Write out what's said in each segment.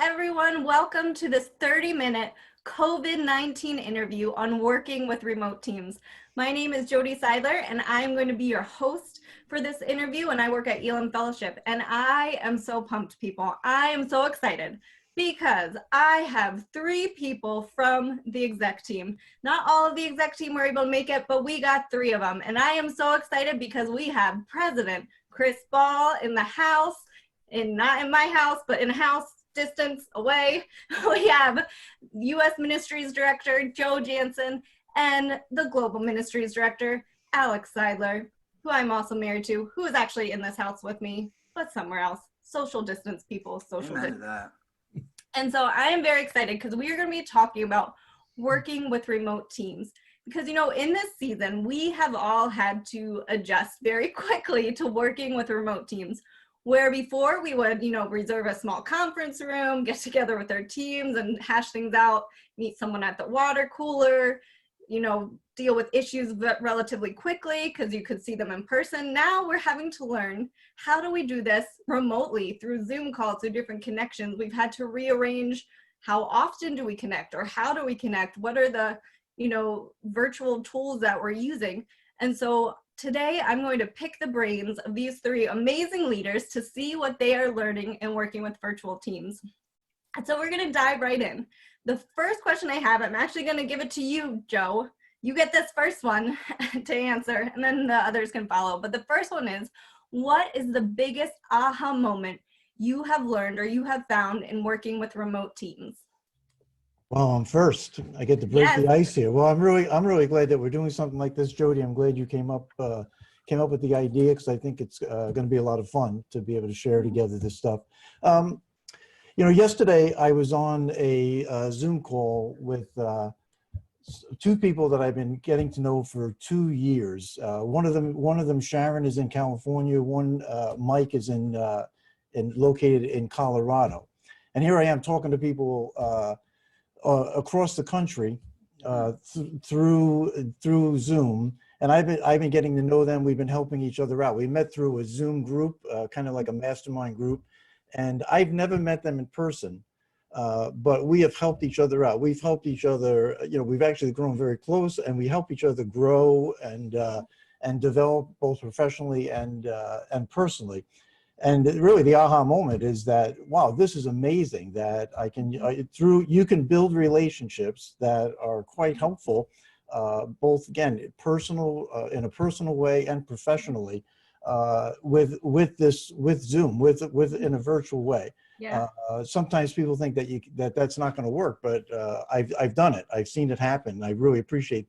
everyone. Welcome to this 30-minute COVID-19 interview on working with remote teams. My name is Jodi Seidler, and I am going to be your host for this interview, and I work at Elam Fellowship. And I am so pumped, people. I am so excited because I have 3 people from the exec team. Not all of the exec team were able to make it, but we got 3 of them. And I am so excited because we have President Chris Ball in the house, not in my house, but in a house distance away. We have U.S. Ministries Director Joe Jansen and the Global Ministries Director Alex Seidler, who I'm also married to, who is actually in this house with me, but somewhere else. Social distance, people. Social distance. And so I am very excited because we are going to be talking about working with remote teams. Because, you know, in this season, we have all had to adjust very quickly to working with remote teams. Where before we would, reserve a small conference room, get together with our teams and hash things out, meet someone at the water cooler, deal with issues relatively quickly because you could see them in person. Now we're having to learn, how do we do this remotely through Zoom calls, through different connections? We've had to rearrange how often do we connect or how do we connect? What are the, virtual tools that we're using? And so today I'm going to pick the brains of these 3 amazing leaders to see what they are learning and working with virtual teams. And so we're going to dive right in. The first question I have, I'm actually going to give it to you, Joe. You get this first one to answer, and then the others can follow. But the first one is, what is the biggest aha moment you have learned or you have found in working with remote teams? Well, I'm first. I get to break the ice here. Well, I'm really glad that we're doing something like this, Jodi. I'm glad you came up with the idea, because I think it's going to be a lot of fun to be able to share together this stuff. Yesterday I was on a Zoom call with 2 people that I've been getting to know for 2 years. One of them, Sharon, is in California. One, Mike, is located in Colorado. And here I am talking to people across the country through Zoom, and I've been getting to know them. We've been helping each other out. We met through a Zoom group, kind of like a mastermind group, and I've never met them in person, but we have helped each other out. We've helped each other. We've actually grown very close, and we help each other grow and develop both professionally and personally. And really, the aha moment is that, wow, this is amazing that you can build relationships that are quite helpful, both, again, in a personal way and professionally, with Zoom, in a virtual way. Yeah. Sometimes people think that that's not going to work, but I've done it. I've seen it happen. I really appreciate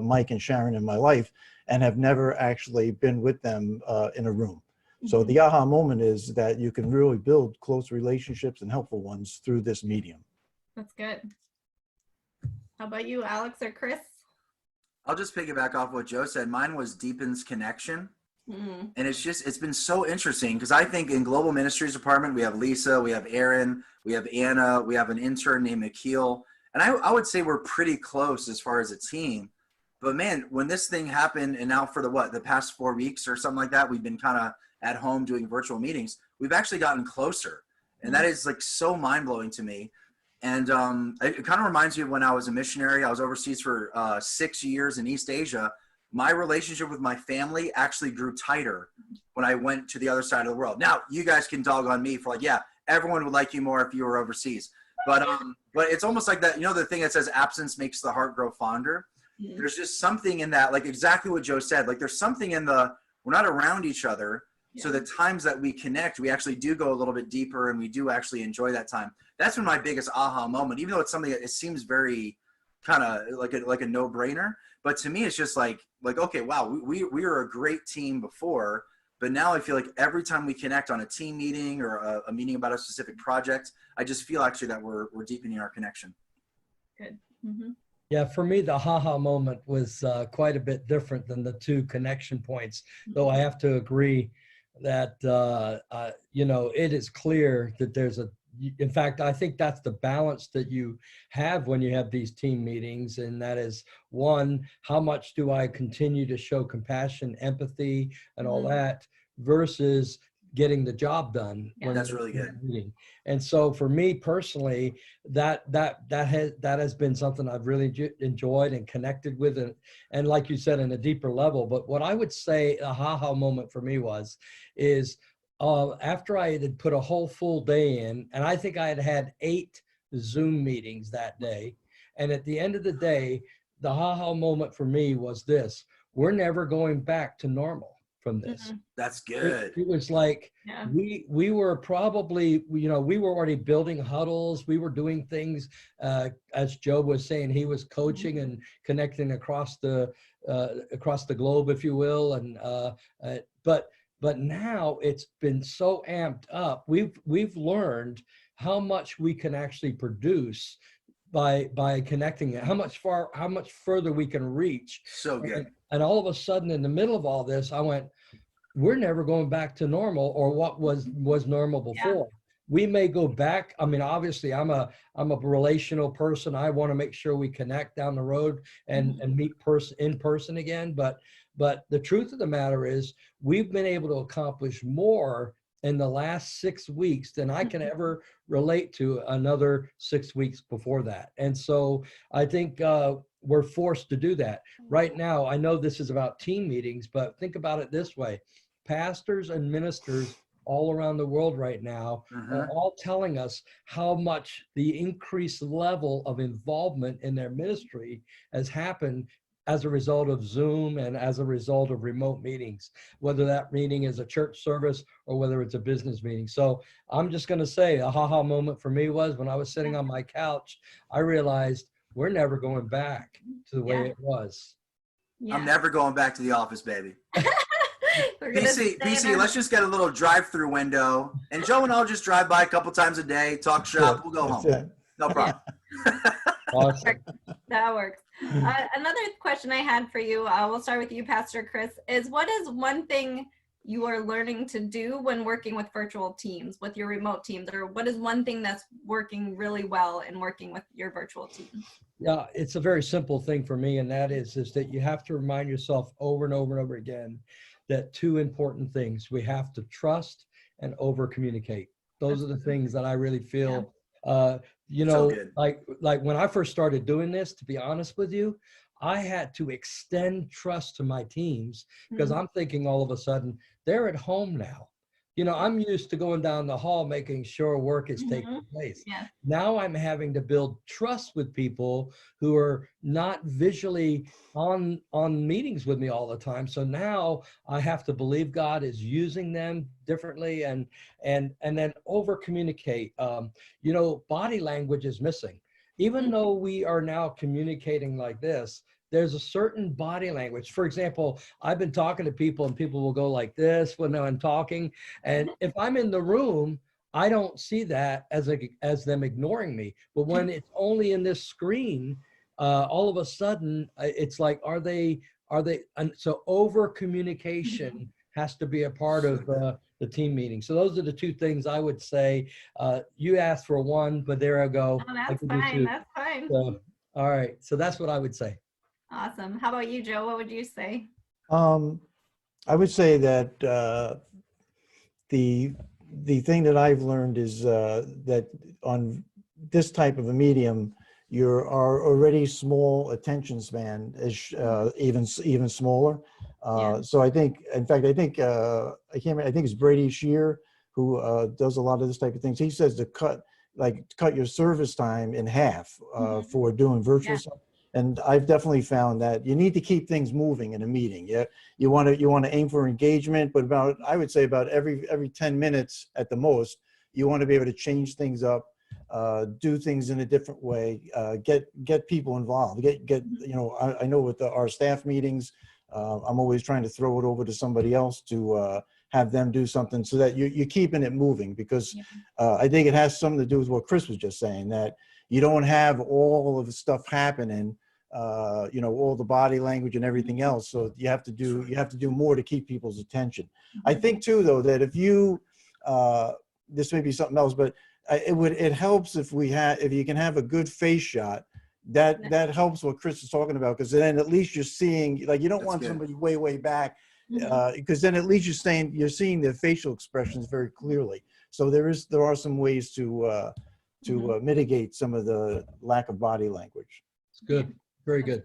Mike and Sharon in my life, and have never actually been with them in a room. So the aha moment is that you can really build close relationships and helpful ones through this medium. That's good. How about you, Alex or Chris? I'll just piggyback off what Joe said. Mine was deepens connection. And it's been so interesting, because I think in Global Ministries Department, we have Lisa, we have Aaron, we have Anna, we have an intern named Akil. And I would say we're pretty close as far as a team. But man, when this thing happened, and now for the past 4 weeks or something like that, we've been kind of at home doing virtual meetings, we've actually gotten closer. And that is like so mind-blowing to me. And it kind of reminds me of when I was a missionary. I was overseas for 6 years in East Asia. My relationship with my family actually grew tighter when I went to the other side of the world. Now, you guys can dog on me for everyone would like you more if you were overseas. But it's almost like that, the thing that says absence makes the heart grow fonder. There's just something in that, like exactly what Joe said. Like there's something in we're not around each other. So the times that we connect, we actually do go a little bit deeper, and we do actually enjoy that time. That's been my biggest aha moment, even though it's something that it seems very kind of like a no-brainer. But to me, it's just like okay, wow, we were a great team before, but now I feel like every time we connect on a team meeting or a meeting about a specific project, I just feel actually that we're deepening our connection. Good. Yeah, for me, the haha moment was quite a bit different than the 2 connection points, though I have to agree that, it is clear that in fact, I think that's the balance that you have when you have these team meetings. And that is, 1, how much do I continue to show compassion, empathy, and all that, versus getting the job done. Yeah. when That's they're really in a good. meeting. And so for me personally, that has been something I've really enjoyed and connected with, and like you said, in a deeper level. But what I would say a ha-ha moment for me is after I had put a whole full day in, and I think I had had 8 Zoom meetings that day. And at the end of the day, the ha-ha moment for me was this: we're never going back to normal from this. That's good. It was like, Yeah. we were probably, we were already building huddles. We were doing things, as Joe was saying, he was coaching and connecting across the globe, if you will. And but now it's been so amped up. We've learned how much we can actually produce by connecting it, how much further we can reach. So good. And all of a sudden, in the middle of all this, I went, we're never going back to normal, or what was normal before. We may go back. I mean, obviously I'm a relational person. I want to make sure we connect down the road and meet in person again. But the truth of the matter is, we've been able to accomplish more in the last 6 weeks than I can ever relate to another 6 weeks before that. And so I think we're forced to do that right now. I know this is about team meetings, but think about it this way: pastors and ministers all around the world right now are all telling us how much the increased level of involvement in their ministry has happened as a result of Zoom and as a result of remote meetings, whether that meeting is a church service or whether it's a business meeting. So I'm just going to say a ha-ha moment for me was when I was sitting on my couch, I realized we're never going back to the way it was. Yeah. I'm never going back to the office, baby. We're gonna PC, let's just get a little drive-through window, and Joe and I'll just drive by a couple times a day, talk shop, we'll go home. No problem. Awesome. That works. Another question I had for you, we'll start with you, Pastor Chris, is what is one thing you are learning to do when working with virtual teams, with your remote teams, or what is one thing that's working really well in working with your virtual team? Yeah, it's a very simple thing for me, and that is that you have to remind yourself over and over and over again that 2 important things: we have to trust and over communicate. Those are the things that I really feel, So good. like when I first started doing this, to be honest with you, I had to extend trust to my teams because I'm thinking all of a sudden they're at home now. I'm used to going down the hall, making sure work is taking place. Yeah. Now I'm having to build trust with people who are not visually on meetings with me all the time. So now I have to believe God is using them differently and then over communicate. Body language is missing. Even though we are now communicating like this, there's a certain body language. For example, I've been talking to people and people will go like this when I'm talking. And if I'm in the room, I don't see that as them ignoring me. But when it's only in this screen, all of a sudden it's like, are they? And so over communication has to be a part of the team meeting. So those are the 2 things I would say. You asked for 1, but there I go. Oh, that's fine. That's fine. So, all right. So that's what I would say. Awesome. How about you, Joe? What would you say? I would say that the thing that I've learned is that on this type of a medium, your already small attention span is even smaller. So I think, in fact, I think I can't remember, I think it's Brady Shear who does a lot of this type of things. He says to cut your service time in half for doing virtual stuff. And I've definitely found that you need to keep things moving in a meeting. Yeah, you want to aim for engagement, but I would say about every 10 minutes at the most, you want to be able to change things up, do things in a different way, get people involved. I know with our staff meetings, I'm always trying to throw it over to somebody else to have them do something so that you're keeping it moving, because I think it has something to do with what Chris was just saying, that you don't have all of the stuff happening, all the body language and everything else. So you have to do more to keep people's attention. I think too, though, that if you, this may be something else, but it helps if you can have a good face shot. That helps what Chris is talking about, because then at least you're seeing, like, you don't want somebody way back because then at least you're seeing their facial expressions very clearly. So there are some ways to mitigate some of the lack of body language. It's good. Very good.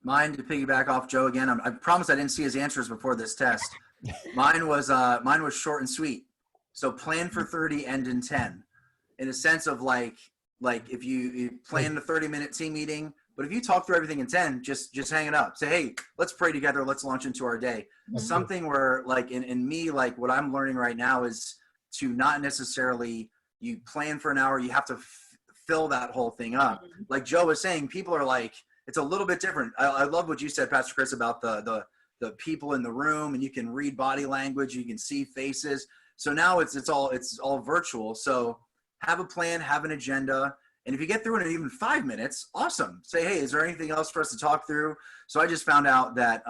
Mine, to piggyback off Joe again, I promise I didn't see his answers before this test. Mine was short and sweet. So plan for 30, end in 10. In a sense of like if you plan the 30-minute team meeting, but if you talk through everything in 10, just hang it up. Say, hey, let's pray together. Let's launch into our day. Something where like in me, like what I'm learning right now is to not necessarily, you plan for an hour, you have to fill that whole thing up. Like Joe was saying, people are like, it's a little bit different. I love what you said, Pastor Chris, about the people in the room, and you can read body language, you can see faces. So now it's all virtual. So have a plan, have an agenda. And if you get through it in even 5 minutes, awesome. Say, hey, is there anything else for us to talk through? So I just found out that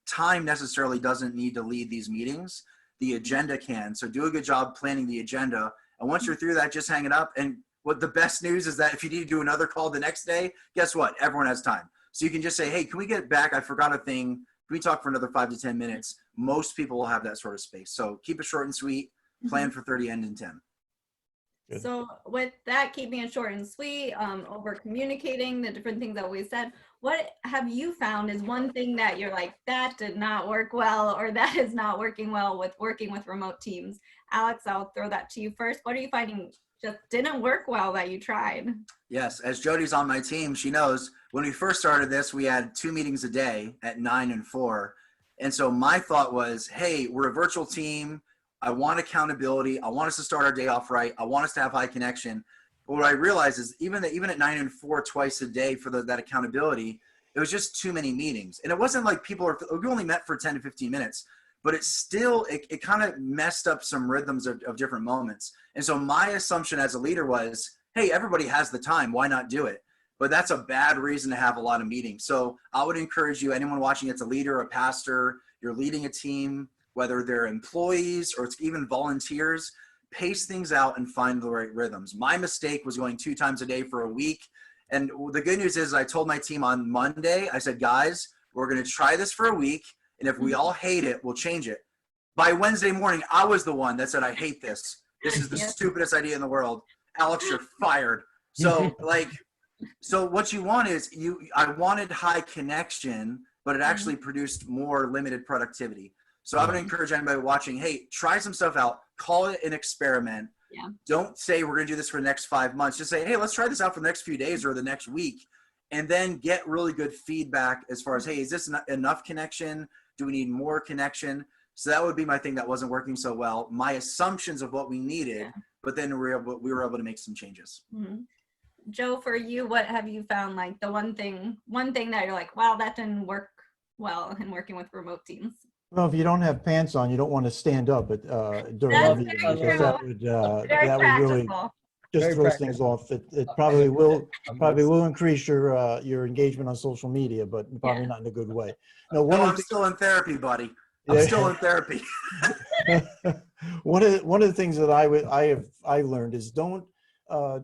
time necessarily doesn't need to lead these meetings. The agenda can. So do a good job planning the agenda. And once you're through that, just hang it up. And what the best news is that if you need to do another call the next day, guess what? Everyone has time. So you can just say, hey, can we get back? I forgot a thing. Can we talk for another 5 to 10 minutes? Most people will have that sort of space. So keep it short and sweet. Plan for 30, end in 10. Good. So with that, keeping it short and sweet, over communicating the different things that we said, what have you found is one thing that you're like, that did not work well, or that is not working well with working with remote teams? Alex, I'll throw that to you first. What are you finding just didn't work well that you tried? Yes, as Jodi's on my team, she knows when we first started this, we had 2 meetings a day at 9 and 4. And so my thought was, hey, we're a virtual team. I want accountability. I want us to start our day off right. I want us to have high connection. But what I realized is even at 9 and 4 twice a day for that accountability, it was just too many meetings. And it wasn't like we only met for 10 to 15 minutes, but it still, it kind of messed up some rhythms of different moments. And so my assumption as a leader was, hey, everybody has the time. Why not do it? But that's a bad reason to have a lot of meetings. So I would encourage you, anyone watching, it's a leader, a pastor, you're leading a team, whether they're employees or it's even volunteers, pace things out and find the right rhythms. My mistake was going 2 times a day for a week. And the good news is I told my team on Monday, I said, guys, we're going to try this for a week. And if we all hate it, we'll change it. By Wednesday morning, I was the one that said, I hate this. This is the stupidest idea in the world. Alex, you're fired. So so what you want is I wanted high connection, but it actually produced more limited productivity. So I would encourage anybody watching, hey, try some stuff out, call it an experiment. Yeah. Don't say we're going to do this for the next 5 months. Just say, hey, let's try this out for the next few days or the next week. And then get really good feedback as far as, hey, is this enough connection? Do we need more connection? So that would be my thing that wasn't working so well. My assumptions of what we needed, but then we were able to make some changes. Joe, for you, what have you found like the one thing that you're like, wow, that didn't work well in working with remote teams? Well, if you don't have pants on, you don't want to stand up during That's the meeting, very because true. Very that would really practical. just Very throws things off. It probably will increase your engagement on social media, but probably not in a good way. No, I'm still in therapy, buddy. I'm still in therapy. One of the things that I learned is don't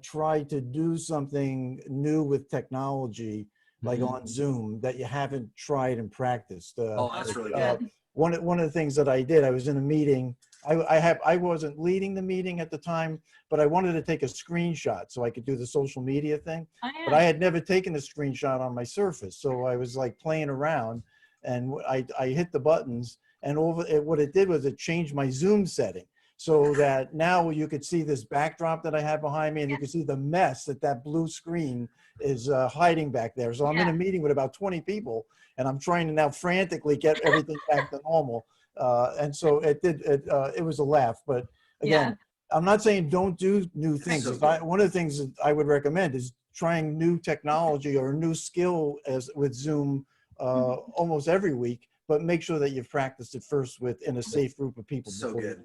try to do something new with technology like on Zoom that you haven't tried and practiced. That's really good. One of the things that I did, I was in a meeting. I wasn't leading the meeting at the time, but I wanted to take a screenshot so I could do the social media thing. But I had never taken a screenshot on my Surface, so I was like playing around, and I hit the buttons, and what it did was it changed my Zoom setting so that now you could see this backdrop that I have behind me, and you can see the mess that blue screen is hiding back there. So I'm in a meeting with about 20 people, and I'm trying to now frantically get everything back to normal. And so it was a laugh, but again, I'm not saying don't do new things. One of the things that I would recommend is trying new technology or a new skill with Zoom almost every week, but make sure that you've practiced it first in a safe group of people. So good.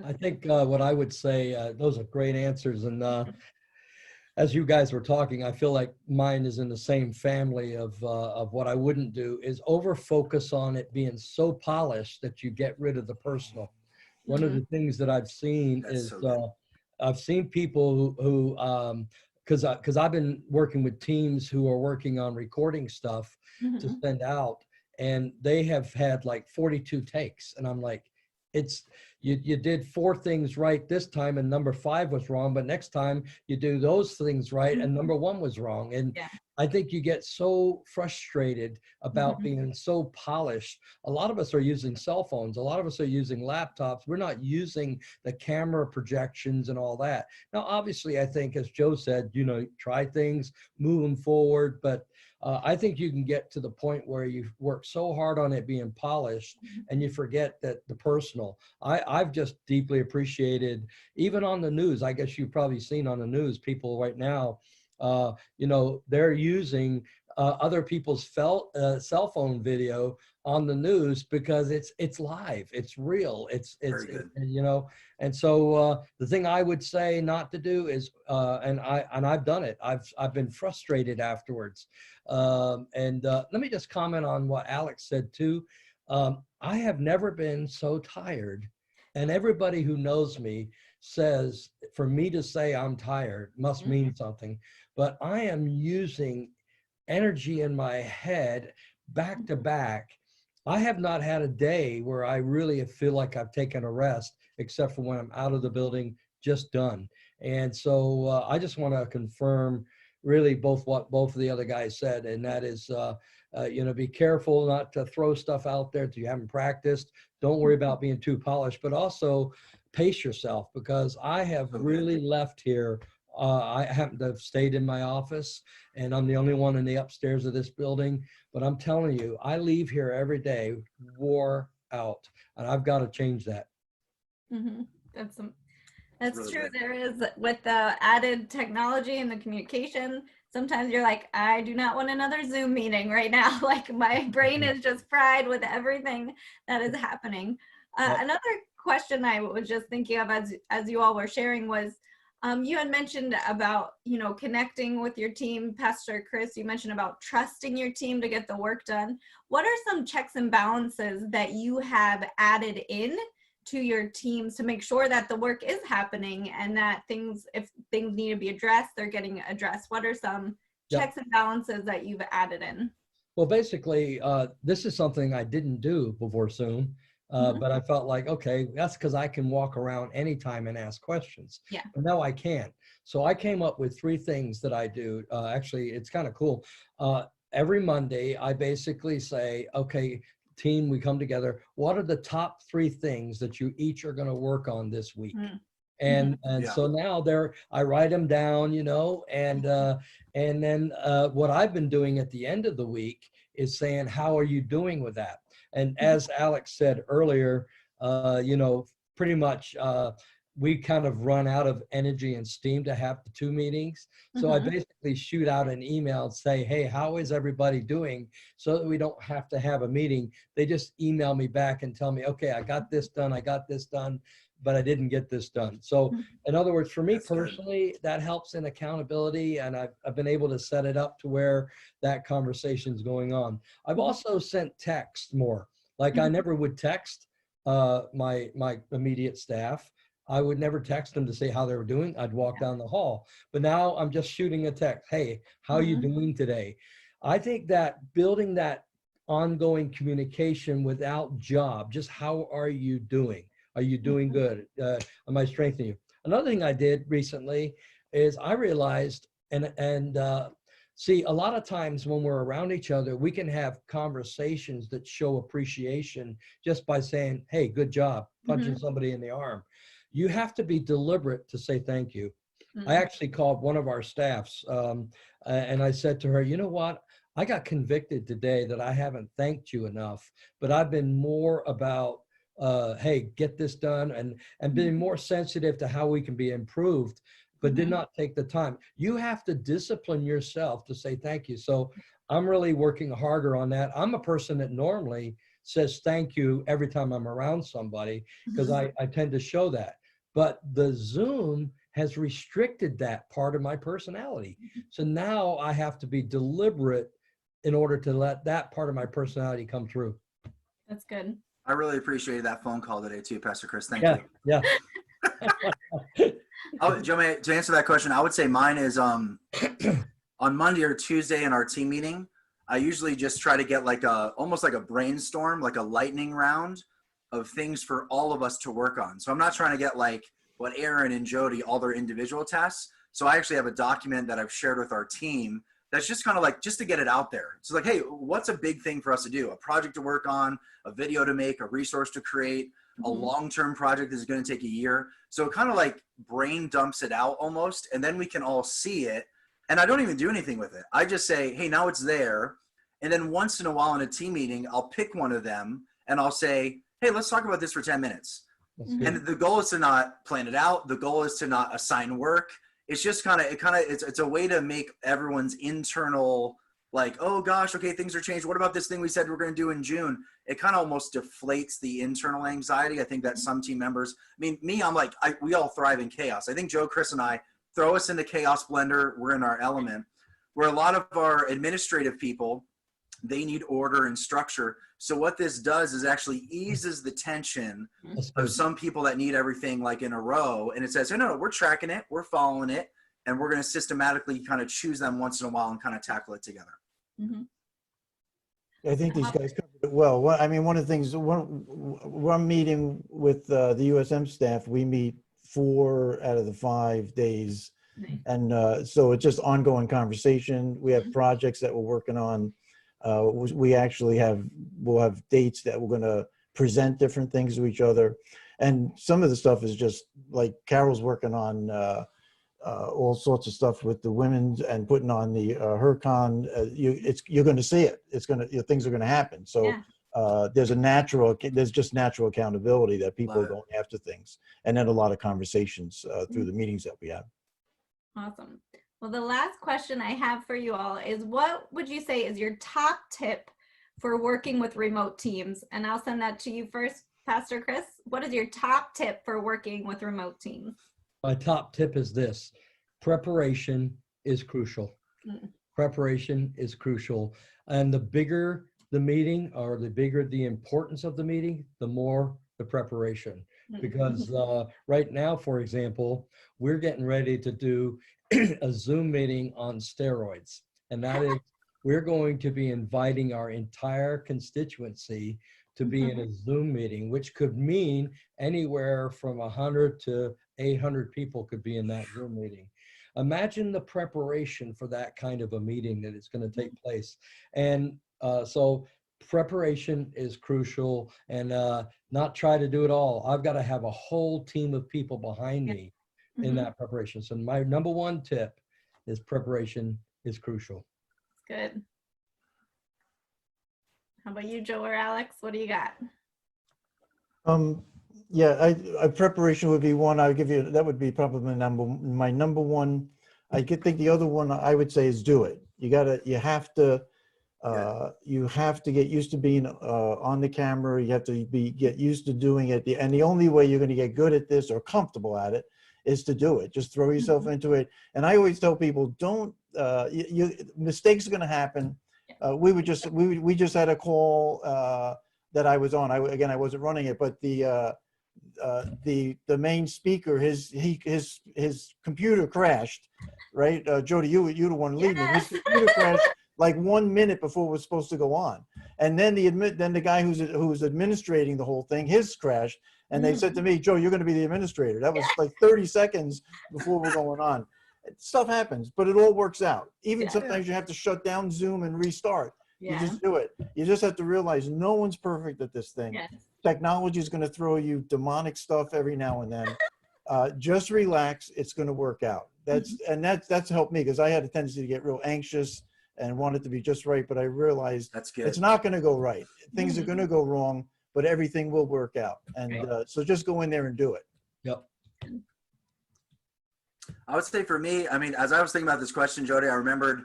I think what I would say, those are great answers. And as you guys were talking, I feel like mine is in the same family of what I wouldn't do is over focus on it being so polished that you get rid of the personal. One of the things that I've seen is I've seen people who because I've been working with teams who are working on recording stuff to Mhm. send out, and they have had like 42 takes, and I'm like, it's you did 4 things right this time and number 5 was wrong, but next time you do those things right and number 1 was wrong. And Yeah. I think you get so frustrated about Mhm. being so polished. A lot of us are using cell phones, a lot of us are using laptops, we're not using the camera projections and all that. Now obviously I think, as Joe said, try things, move them forward, but I think you can get to the point where you work so hard on it being polished and you forget that the personal. I've just deeply appreciated, even on the news, I guess you've probably seen on the news, people right now, they're using other people's cell phone video on the news because it's live, it's real, it's Very good. and so the thing I would say not to do is, and I've done it. I've been frustrated afterwards. Let me just comment on what Alex said too. I have never been so tired, and everybody who knows me says for me to say I'm tired must mean something. But I am using energy in my head back to back. I have not had a day where I really feel like I've taken a rest, except for when I'm out of the building, just done. And so I just want to confirm really what both of the other guys said, and that is, be careful not to throw stuff out there that you haven't practiced. Don't worry about being too polished, but also pace yourself, because I have really left here. I happen to have stayed in my office, and I'm the only one in the upstairs of this building. But I'm telling you, I leave here every day wore out, and I've got to change that. Mhm. That's really true. good. There is, with the added technology and the communication, sometimes you're like, I do not want another Zoom meeting right now. Like my brain is just fried with everything that is happening. Yep. Another question I was just thinking of as you all were sharing was, you had mentioned about, connecting with your team. Pastor Chris, you mentioned about trusting your team to get the work done. What are some checks and balances that you have added in to your teams to make sure that the work is happening and that if things need to be addressed, they're getting addressed? What are some checks and balances that you've added in? Well, basically, this is something I didn't do before Zoom, but I felt like, okay, that's because I can walk around anytime and ask questions. Yeah. But now I can't. So I came up with 3 things that I do. Actually, it's kind of cool. Every Monday, I basically say, okay, team, we come together. What are the top 3 things that you each are going to work on this week? And so now I write them down, and then what I've been doing at the end of the week is saying, how are you doing with that? And as Alex said earlier, pretty much we kind of run out of energy and steam to have the 2 meetings. So I basically shoot out an email and say, hey, how is everybody doing? So that we don't have to have a meeting. They just email me back and tell me, okay, I got this done, but I didn't get this done. So in other words, for me personally, that helps in accountability, and I've been able to set it up to where that conversation is going on. I've also sent text more. Like I never would text my immediate staff. I would never text them to say how they were doing. I'd walk down the hall. But now I'm just shooting a text. Hey, how are you doing today? I think that building that ongoing communication without job, just how are you doing? Are you doing good? Am I strengthening you? Another thing I did recently is I realized, see, a lot of times when we're around each other, we can have conversations that show appreciation just by saying, hey, good job, punching somebody in the arm. You have to be deliberate to say thank you. I actually called one of our staffs and I said to her, you know what? I got convicted today that I haven't thanked you enough, but I've been more about hey, get this done, and being more sensitive to how we can be improved, but did not take the time. You have to discipline yourself to say thank you. So I'm really working harder on that. I'm a person that normally says thank you every time I'm around somebody because I tend to show that. But the Zoom has restricted that part of my personality. So now I have to be deliberate in order to let that part of my personality come through. That's good. I really appreciated that phone call today too, Pastor Chris. Thank Yeah, you. yeah. Joe, to answer that question, I would say mine is on Monday or Tuesday in our team meeting. I usually just try to get like almost like a brainstorm, like a lightning round of things for all of us to work on. So I'm not trying to get like what Aaron and Jodi, all their individual tasks. So I actually have a document that I've shared with our team that's just kind of like, just to get it out there. So like, hey, what's a big thing for us to do? A project to work on, a video to make, a resource to create, a long-term project that is going to take a year. So it kind of like brain dumps it out almost, and then we can all see it. And I don't even do anything with it. I just say, hey, now it's there. And then once in a while in a team meeting, I'll pick one of them and I'll say, hey, let's talk about this for 10 minutes. And the goal is to not plan it out. The goal is to not assign work. It's just it's a way to make everyone's internal, like, oh gosh, okay, things are changed. What about this thing we said we're going to do in June? It kind of almost deflates the internal anxiety. I think that some team members, I mean, me, I'm like, we all thrive in chaos. I think Joe, Chris, and I, throw us into chaos blender. We're in our element. Where a lot of our administrative people, they need order and structure. So what this does is actually eases the tension of some people that need everything like in a row. And it says, hey, no, we're tracking it, we're following it, and we're going to systematically kind of choose them once in a while and kind of tackle it together. I think these guys covered it well. I mean, one of the things, one meeting with the USM staff, we meet 4 out of the 5 days. And so it's just ongoing conversation. We have projects that we're working on. We actually we'll have dates that we're going to present different things to each other. And some of the stuff is just like Carol's working on all sorts of stuff with the women's and putting on the HerCon. You're going to see it. Things are going to happen. So there's just natural accountability that people are going after things, and then a lot of conversations through the meetings that we have. Awesome. Well, the last question I have for you all is, what would you say is your top tip for working with remote teams? And I'll send that to you first, Pastor Chris. What is your top tip for working with remote teams? My top tip is this: preparation is crucial. Preparation is crucial. And the bigger the meeting, or the bigger the importance of the meeting, the more the preparation. Because right now, for example, we're getting ready to do a Zoom meeting on steroids. And that is, we're going to be inviting our entire constituency to be in a Zoom meeting, which could mean anywhere from 100 to 800 people could be in that Zoom meeting. Imagine the preparation for that kind of a meeting that is going to take place. And so preparation is crucial, and not try to do it all. I've got to have a whole team of people behind me in that preparation. So my number one tip is preparation is crucial. Good. How about you, Joe or Alex? What do you got? Yeah, preparation would be one. I'll give you, that would be probably my number one. I think the other one I would say is do it. You have to get used to being on the camera. You have to get used to doing it. And the only way you're going to get good at this or comfortable at it is to do it. Just throw yourself into it. And I always tell people, don't, mistakes are going to happen. We just had a call that I was on. I wasn't running it, but the main speaker, his computer crashed, right? Jodi, you the one leading. His computer crashed like 1 minute before it was supposed to go on, and then the guy who was administrating the whole thing, his crashed, and they said to me, Joe, you're going to be the administrator. That was like 30 seconds before we're going on. Stuff happens, but it all works out. Even sometimes you have to shut down Zoom and restart. You just do it. You just have to realize no one's perfect at this thing. Technology is going to throw you demonic stuff every now and then. Just relax. It's going to work out. That's helped me, because I had a tendency to get real anxious and want it to be just right. But I realized it's not going to go right. Things are going to go wrong, but everything will work out. And so just go in there and do it. Yep. I would say for me, I mean, as I was thinking about this question, Jodi, I remembered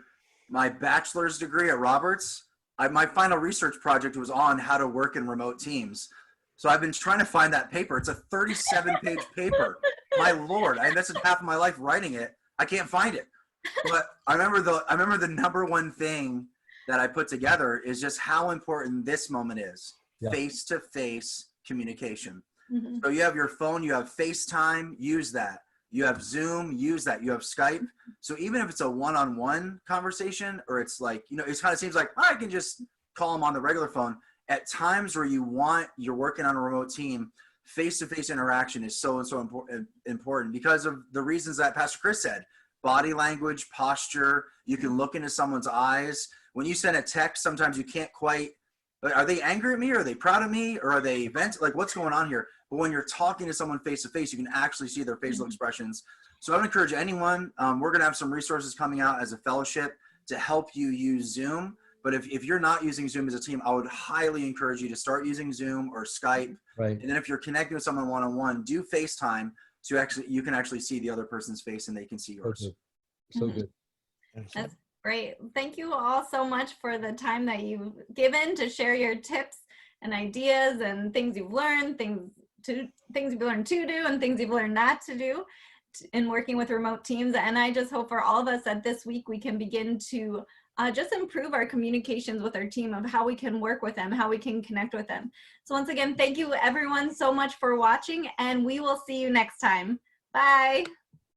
my bachelor's degree at Roberts. My final research project was on how to work in remote teams. So I've been trying to find that paper. It's a 37-page paper. My Lord, this is half of my life writing it. I can't find it. But I remember the number one thing that I put together is just how important this moment is. Face-to-face communication. So you have your phone, you have FaceTime, use that. You have Zoom, use that. You have Skype. So even if it's a one-on-one conversation, or it's like, you know, it kind of seems like I can just call them on the regular phone. At times where you're working on a remote team, face-to-face interaction is so important because of the reasons that Pastor Chris said. Body language, posture, you can look into someone's eyes. When you send a text, sometimes you can't quite, are they angry at me? Or are they proud of me? Or are they like what's going on here? But when you're talking to someone face-to-face, you can actually see their facial expressions. So I would encourage anyone, we're gonna have some resources coming out as a fellowship to help you use Zoom. But if you're not using Zoom as a team, I would highly encourage you to start using Zoom or Skype. Right. And then if you're connecting with someone one-on-one, do FaceTime so you can actually see the other person's face and they can see yours. So good. That's great. Thank you all so much for the time that you've given to share your tips and ideas and things you've learned, things you've learned to do and things you've learned not to do in working with remote teams. And I just hope for all of us that this week we can begin to just improve our communications with our team of how we can work with them, how we can connect with them. So once again, thank you everyone so much for watching, and we will see you next time. Bye.